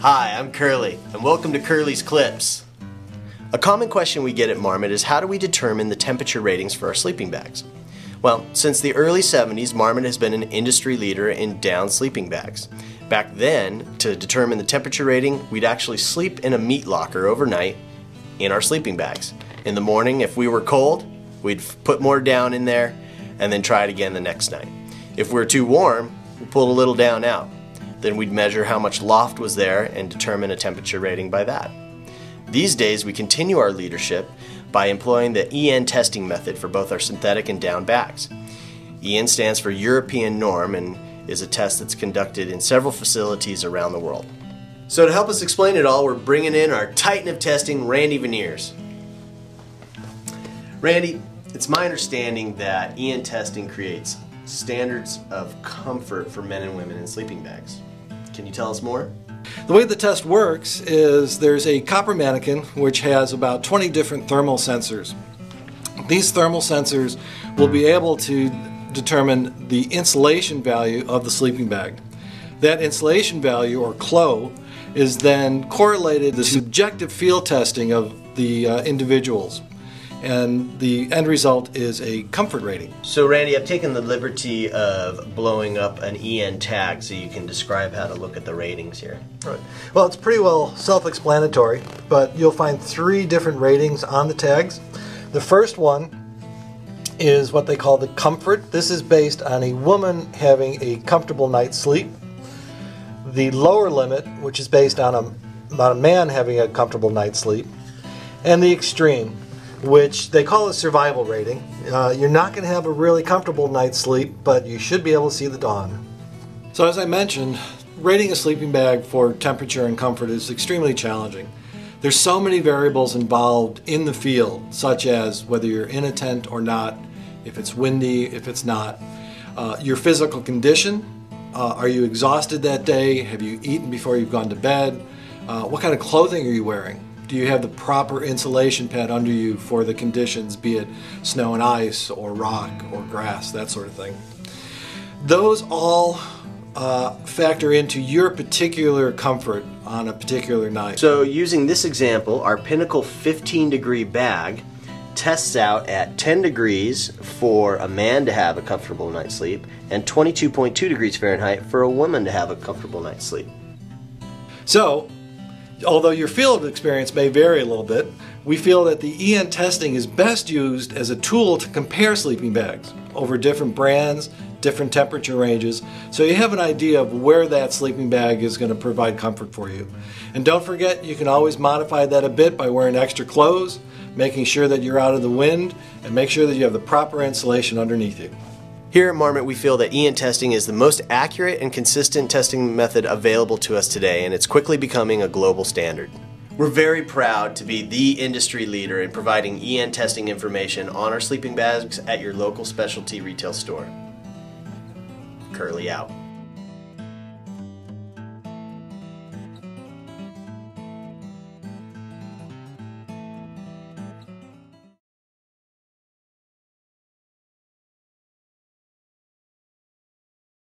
Hi, I'm Curly, and welcome to Curly's Clips. A common question we get at Marmot is how do we determine the temperature ratings for our sleeping bags? Well, since the early 70s, Marmot has been an industry leader in down sleeping bags. Back then, to determine the temperature rating, we'd actually sleep in a meat locker overnight in our sleeping bags. In the morning, if we were cold, we'd put more down in there and then try it again the next night. If we were too warm, we pulled a little down out. Then we'd measure how much loft was there and determine a temperature rating by that. These days we continue our leadership by employing the EN testing method for both our synthetic and down bags. EN stands for European Norm and is a test that's conducted in several facilities around the world. So to help us explain it all, we're bringing in our titan of testing, Randy Veneers. Randy, it's my understanding that EN testing creates standards of comfort for men and women in sleeping bags. Can you tell us more? The way the test works is there's a copper mannequin which has about 20 different thermal sensors. These thermal sensors will be able to determine the insulation value of the sleeping bag. That insulation value, or CLO, is then correlated to the subjective field testing of the individuals. And the end result is a comfort rating. So Randy, I've taken the liberty of blowing up an EN tag so you can describe how to look at the ratings here. Right. Well, it's pretty well self-explanatory, but you'll find 3 different ratings on the tags. The first one is what they call the comfort. This is based on a woman having a comfortable night's sleep. The lower limit, which is based on a man having a comfortable night's sleep. And the extreme, which they call a survival rating. You're not going to have a really comfortable night's sleep, but you should be able to see the dawn. So as I mentioned, rating a sleeping bag for temperature and comfort is extremely challenging. There's so many variables involved in the field, such as whether you're in a tent or not, if it's windy, if it's not, your physical condition, are you exhausted that day, have you eaten before you've gone to bed, what kind of clothing are you wearing? Do you have the proper insulation pad under you for the conditions, be it snow and ice or rock or grass, that sort of thing? Those all factor into your particular comfort on a particular night. So using this example, our Pinnacle 15-degree bag tests out at 10 degrees for a man to have a comfortable night's sleep and 22.2 degrees Fahrenheit for a woman to have a comfortable night's sleep. So, although your field of experience may vary a little bit, we feel that the EN testing is best used as a tool to compare sleeping bags over different brands, different temperature ranges, so you have an idea of where that sleeping bag is going to provide comfort for you. And don't forget, you can always modify that a bit by wearing extra clothes, making sure that you're out of the wind, and make sure that you have the proper insulation underneath you. Here at Marmot, we feel that EN testing is the most accurate and consistent testing method available to us today, and it's quickly becoming a global standard. We're very proud to be the industry leader in providing EN testing information on our sleeping bags at your local specialty retail store. Curly out.